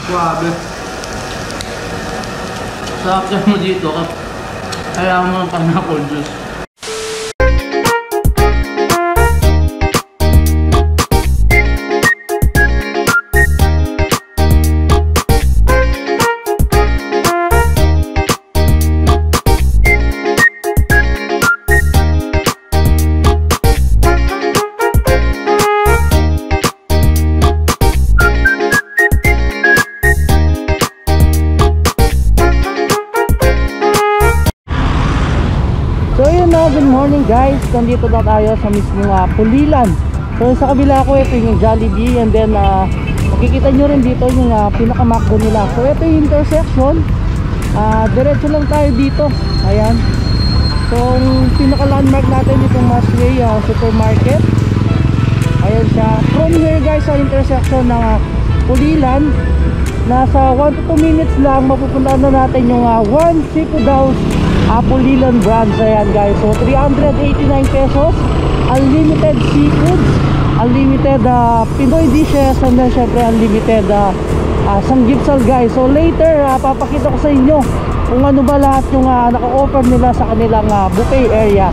Grabe. Sarap dyan mo dito. Kailangan mo ng pineapple juice. Good morning guys, nandito na tayo sa mismong Pulilan. So sa kabila ko, ito yung Jollibee, and then makikita nyo rin dito yung pinaka-McDo nila. So ito yung intersection, diretso lang tayo dito. Ayan. So yung pinaka-landmark natin itong Masway Supermarket. Ayan siya. From here guys, sa intersection ng Pulilan, nasa 1 to 2 minutes lang mapupuntahan na natin yung One Seafood House Pulilan branch. Ayan guys, so 389 pesos, unlimited seafoods, unlimited Pinoy dishes, and then syempre unlimited sanggipsal guys. So later papakita ko sa inyo kung ano ba lahat yung naka-offer nila sa kanilang buffet area,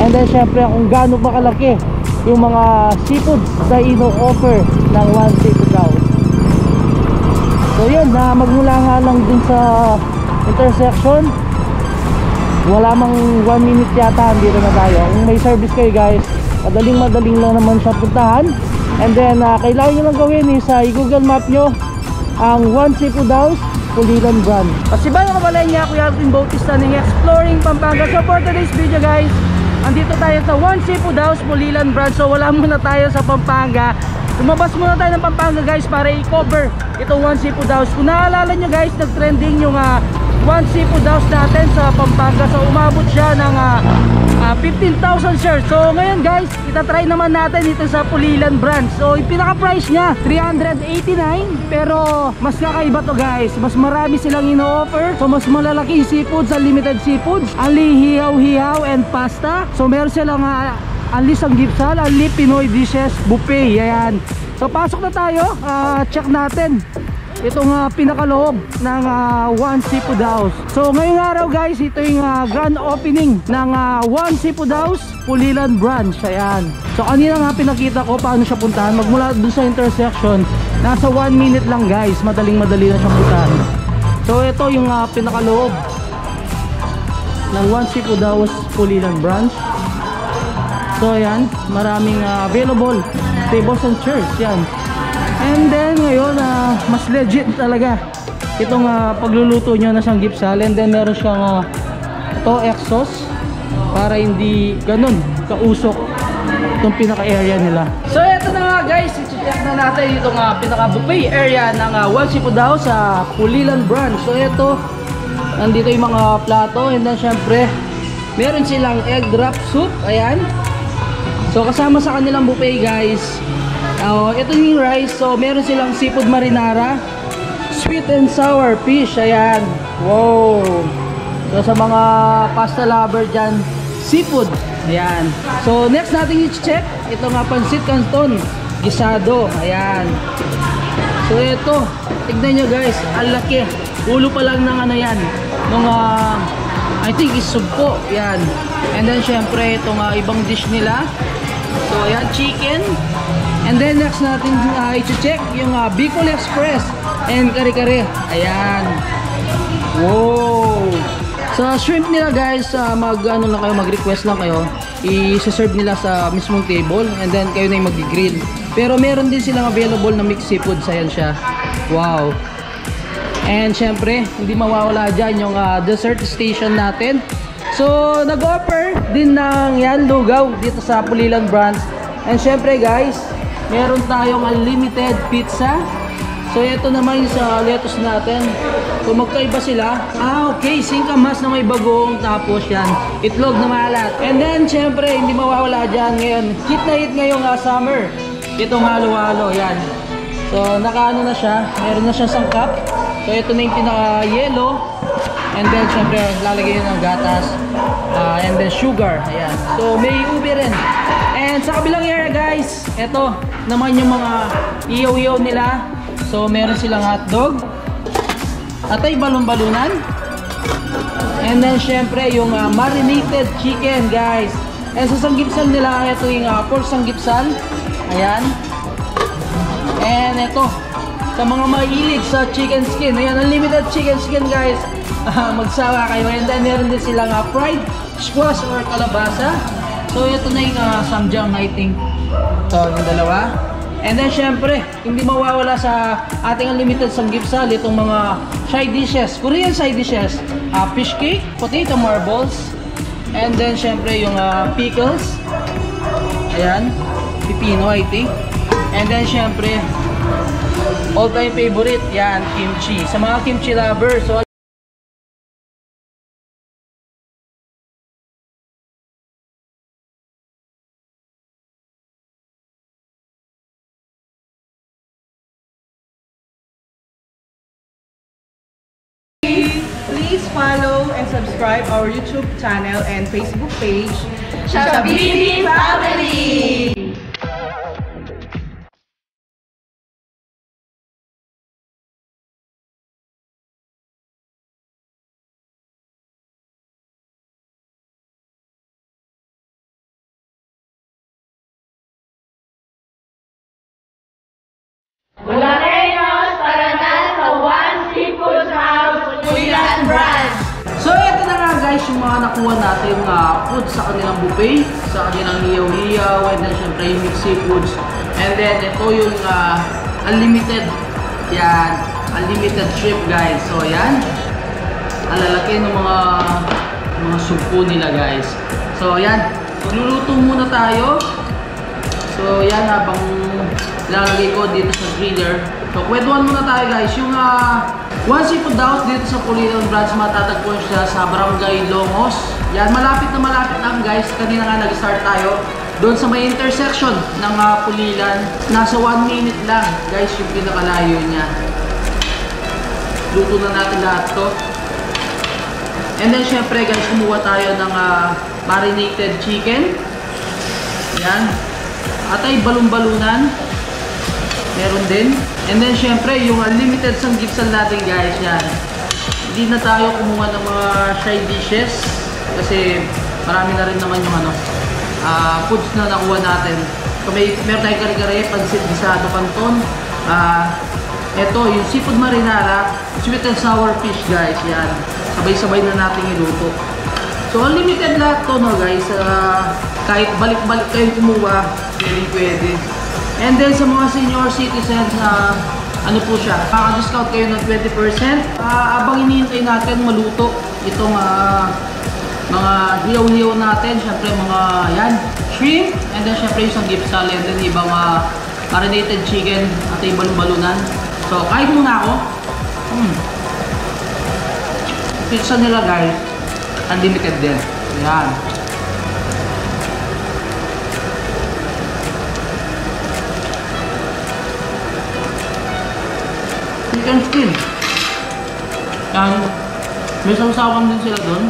and then syempre kung gaano ba kalaki yung mga seafoods na ino-offer ng One Seafood House. So yun, magmula nga lang dun sa intersection, wala mang 1 minute yata, dito na tayo. Kung may service kayo guys, madaling lang naman siya puntahan. And then kailangan nyo lang gawin is i-google map nyo ang One Seafood House Pulilan Brand. Kasi ba yung kabalay niya, Kuya Alvin Bautista ng Exploring Pampanga. So for today's video guys, andito tayo sa One Seafood House Pulilan Brand. So wala muna tayo sa Pampanga, lumabas muna tayo ng Pampanga guys para i-cover itong One Seafood House. Kung naalala nyo guys, nag-trending yung One Seafood House natin sa Pampanga. So umabot siya ng 15,000 shares. So ngayon guys, itatry naman natin ito sa Pulilan branch. So yung pinaka-price niya 389, pero mas kakaiba to guys. Mas marami silang ino-offer. So mas malalaking seafoods, unlimited seafoods, unli hihaw-hihaw and pasta. So meron silang unli sanggipsal, unli Pinoy dishes buffet. Ayan. So pasok na tayo, check natin itong pinakaloob ng One Seafood House. So ngayong araw guys, ito yung grand opening ng One Seafood House Pulilan Branch. Ayan. So kanina nga pinakita ko paano siya puntahan. Magmula dun sa intersection, nasa 1 minute lang guys, madali na siyang puntahan. So ito yung pinakaloob ng One Seafood House Pulilan Branch. So ayan, maraming available tables and chairs. Yan. And then ngayon mas legit talaga itong pagluluto nyo na siyang gipsal. And then meron siyang ito exhaust para hindi ganun kausok itong pinaka area nila. So ito na nga guys, i-check na natin itong pinaka buffet area ng One Seafood House sa Pulilan Branch. So ito, nandito yung mga plato, and then syempre meron silang egg drop soup. Ayan. So kasama sa kanilang buffet guys, ito yung rice. So meron silang seafood marinara, sweet and sour fish. Ayan. Wow. So sa mga pasta lover dyan, seafood. Ayan. So next natin i-check, ito nga pancit canton gisado. Ayan. So ito, tignan nyo guys, ang laki. Ulo pa lang ng ano yan, nung I think is sugpo. Ayan. And then syempre itong ibang dish nila. So ayan, chicken. And then next natin i-check yung Bicol Express and kare-kare. Ayan. Wow. Sa shrimp nila guys, mag-request lang kayo. I-serve nila sa mismong table, and then kayo na yung mag-grill. Pero meron din silang available na mixed seafood. Ayan siya. Wow. And syempre, hindi mawawala dyan yung dessert station natin. So nag-offer din ng yan lugaw dito sa Pulilan Branch. And syempre guys, meron tayong unlimited pizza. So ito naman yung sa lettuce natin. So magkaiba sila. Okay, singkamas na may bagong, tapos yan, itlog na maalat. And then syempre, hindi mawawala dyan ngayon, hit na hit ngayong summer, itong halo-halo. Yan. So nakaano na siya, meron na siya sangkap. So ito na yung pinaka-yellow. And then syempre lalagay yun ng gatas, and then sugar. Ayan. So may ube rin. And sa kabilang area guys, ito naman yung mga iyaw-iyaw nila. So meron silang hotdog. Atay balon-balunan. And then syempre yung marinated chicken, guys. And sa sanggipsal nila, ito yung pork sanggipsal. Ayan. And ito, sa mga mahilig sa chicken skin, ayan, unlimited chicken skin, guys. Magsawa kayo. And then meron din silang fried squash or kalabasa. So ito na yung samjang, I think. So yung dalawa. And then syempre, hindi mawawala sa ating unlimited sanggipsal itong mga side dishes, Korean side dishes. Fish cake, potato marbles, and then syempre yung pickles. Ayan, pipino, I think. And then syempre, all time favorite, yan, kimchi. Sa mga kimchi lovers, so please follow and subscribe our YouTube channel and Facebook page, Shabini Family! Bulareños, para na sa One Seafood House, Pulilan Branch! So ito na nga, guys, yung mga nakuha natin food sa kanilang buffet, sa kanilang hiyaw-hiyaw, and then syempre yung mixed seafoods. And then ito yung unlimited, yan, unlimited shrimp, guys. So yan, ang lalaki ng mga sumpo nila, guys. So yan, magluluto muna tayo. So yan, habang lalagay ko dito sa griller. So kwentuhan muna tayo, guys. Yung One Seafood House dito sa Pulilan Branch, matatagpuan siya sa Barangay Longos. Yan, malapit lang, guys. Kanina nga nag-start tayo doon sa may intersection ng Pulilan. Nasa 1 minute lang, guys, yung pinakalayo niya. Luto na natin lahat to. And then syempre, guys, kumuha tayo ng marinated chicken. Yan. At ay balon-balunan. Meron din. And then syempre, yung unlimited sanggipsal natin, guys, yan. Hindi na tayo kumuha ng mga side dishes kasi marami na rin naman yung foods na nakuha natin. So meron tayong kare-kare, pansit gisado canton. Ito, yung seafood marinara, sweet and sour fish, guys, yan. Sabay-sabay na natin iluto. So unlimited lahat to, no, guys. Kahit balik-balik kayong kumuha, pwede. And then sa mga senior citizens, ano po siya, makaka-discount kayo ng 20%. Abang hinihintay natin maluto itong mga hiyaw-hiyaw natin, syempre mga yan, shrimp, and then syempre yung sanggipsal, and then ibang marinated chicken at yung balon-balunan. So kain muna ako. Pizza nila, guys, unlimited din. Yan. Chicken skin. Yan. May sausawan din sila doon.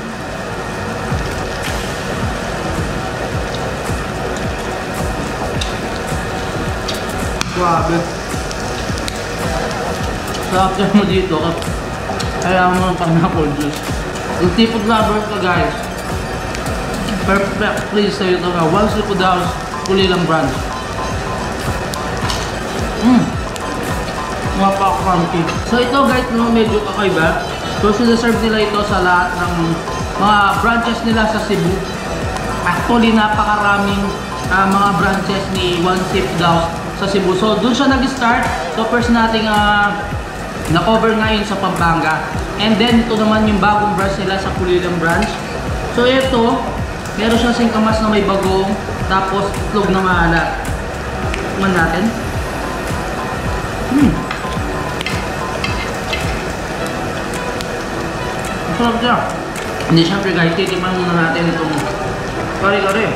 Grabe. Sarap yan mo dito. Kailangan mo ng pineapple juice. Yung seafood lovers ka, guys, perfect place sa'yo ito nga. One Seafood House, Pulilan Branch. Napaka-crunchy. So ito, guys, no, medyo kakaiba. So sinaserve nila ito sa lahat ng mga branches nila sa Cebu. Actually, napakaraming mga branches ni One Seafood House sa Cebu. So doon siya nag-start. So first nating na-cover ngayon sa Pampanga. And then ito naman yung bagong branch nila sa Pulilan Branch. So ito, meron siyang singkamas na may bagong, tapos itlog na maalat. Tingnan natin. Masarap siya. Hindi, syempre, guys, titikman muna natin itong kare-kare.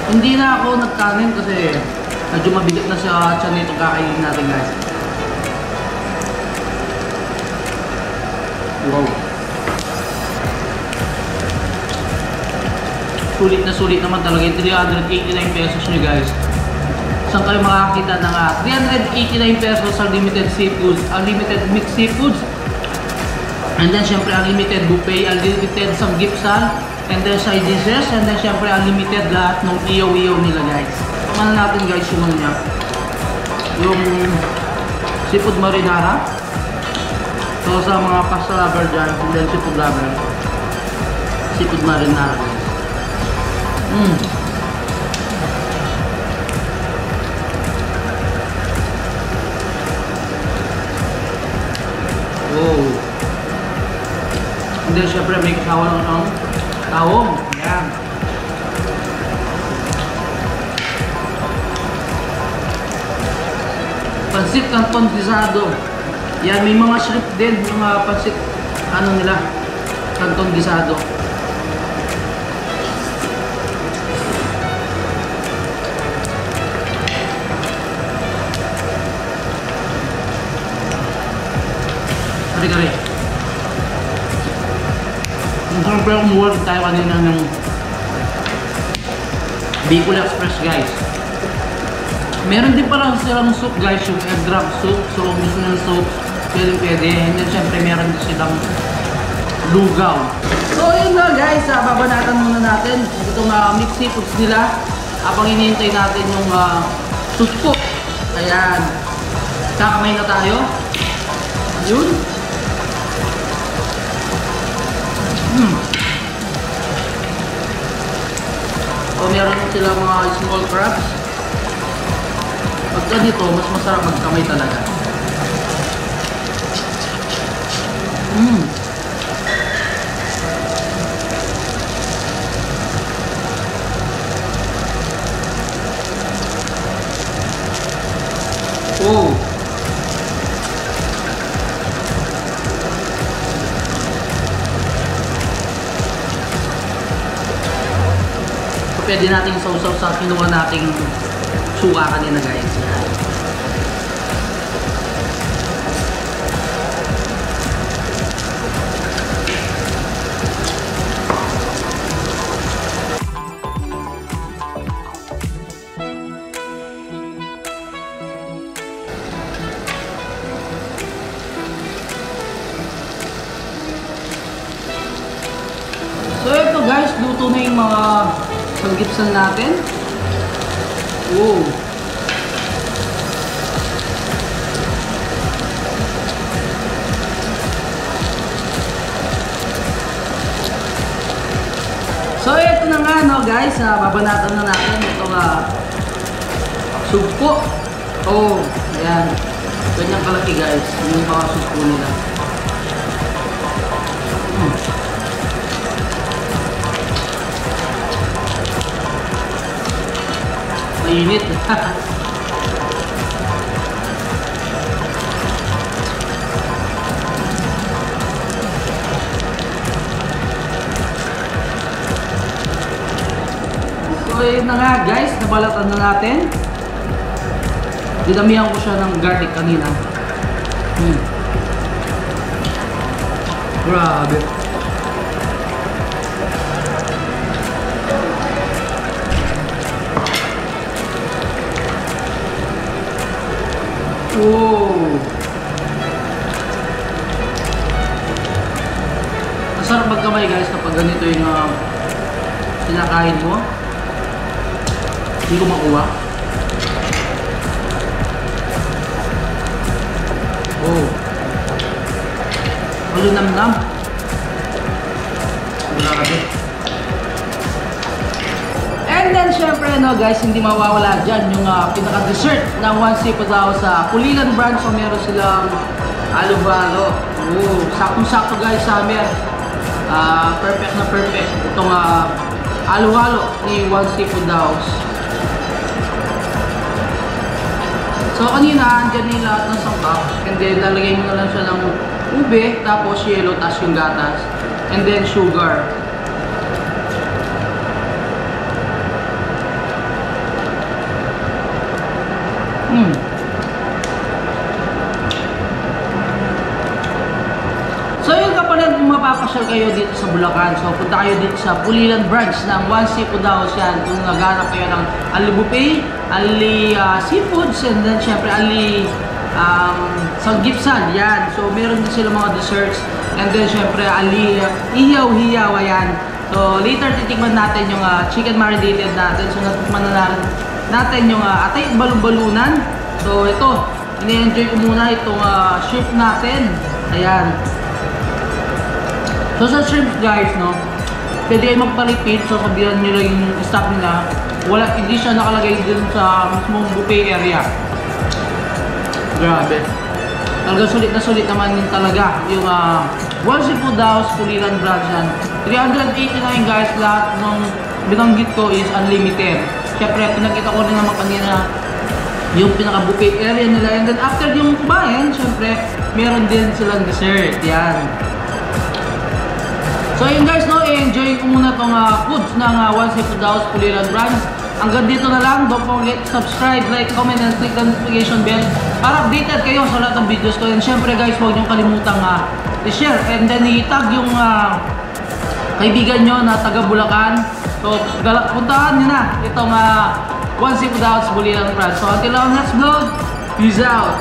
Hindi na ako nagkanin kasi medyo mabigat na sa tiyan nito kakainin natin, guys. Wow. Sulit na sulit naman talaga yung 389 pesos nyo, guys. Saan kayo makakita ng 389 pesos unlimited seafoods, unlimited mixed seafoods. And then syempre unlimited buffet, unlimited samgipsal, and then side dishes, and then syempre unlimited lahat ng iyaw-iyaw nila guys. Tumana natin guys yung ano niya. Yung seafood marinara. So sa mga pasta lover dyan, and then seafood lover. Seafood marinara guys. Oh. And then syempre may kasama ng taong. Ayan. Pansit canton gisado. Yan, may mga shrimp din, yung pansit, ano nila, canton gisado. Kari-kari. Siyempre umuwi tayo kanina ng Bicol Express guys. Meron din pala silang soup guys, yung egg drop soup. So kung gusto ng soup, pwede. And then syempre meron din silang lugaw. So yun na guys, babanatan muna natin itong mixed seafoods nila habang hinihintay natin yung susko. Ayan. Kakamay na tayo. Yun. So meron sila mga small crabs. Pagka dito, mas masarap magkamay talaga. Oh. So, pwede nating sausaw sa kinuha nating suka kanina guys. So ito guys, luto na yung mga sanggipsan natin. Wow. So ito na nga no guys, babanatan na natin itong sugpo. Oh, ayan. Ganyang kalaki guys, yung mga sugpo nila. Mainit. So yun na nga guys, nabalatan na natin. Dinamihan ko siya ng garlic kanina. Grabe. Oh. Masarap magkamay guys kapag ganito yung sinakain mo. Hindi ko makuha. Oh. Malunam-nam. Grabe. And then syempre no guys, hindi mawawala dyan yung pinaka-dessert ng One Seafood House sa Pulilan branch. So meron silang halo-halo. Oh, sakto-sakto guys sa amin. Perfect na perfect itong halo-halo ni One Seafood House. So kanina, andyan yung lahat ng sangkap. And then lalagay mo na lang siya ng ube, tapos yelo, tapos yung gatas. And then sugar. So yun kapatid, kung mapapasyal kayo dito sa Bulacan, so punta kayo dito sa Pulilan branch ng One Seafood House yan. Kung naghanap kayo ng unli buffet, Ali Seafoods, and then syempre Ali Sanggipsal, yan. So meron din sila mga desserts, and then syempre Ali Ihaw-Hiyaw, ayan. So later titikman natin yung chicken marinated natin. So natikman na natin yung atay balon-balunan. So ito, ini-enjoy ko muna itong shrimp natin. Ayan. So sa shrimp guys, no, pwede kayo magpa-repeat. So sabihan nyo lang yung staff nila, hindi siya nakalagay din sa mismong buffet area. Grabe. Talaga sulit na sulit naman yun talaga. Yung One Seafood House, Pulilan Branch yan. 389 guys, lahat ng binanggit ko is unlimited. Siyempre, pinakita ko rin naman kanina yung pinaka-buffet area nila. And then after yung kumain, siyempre, meron din silang dessert. Yan. So yun guys, no, i-enjoy ko muna tong foods ng One Seafood House, Pulilan Branch. Hanggang dito na lang. Don't forget to subscribe, like, comment, and click the notification bell para updated kayo sa lahat ng videos ko. And syempre guys, huwag niyong kalimutang i-share and then i-tag yung kaibigan nyo na taga Bulacan. So puntahan nyo na itong One Seafood House, Pulilan Branch. So until our next vlog, peace out!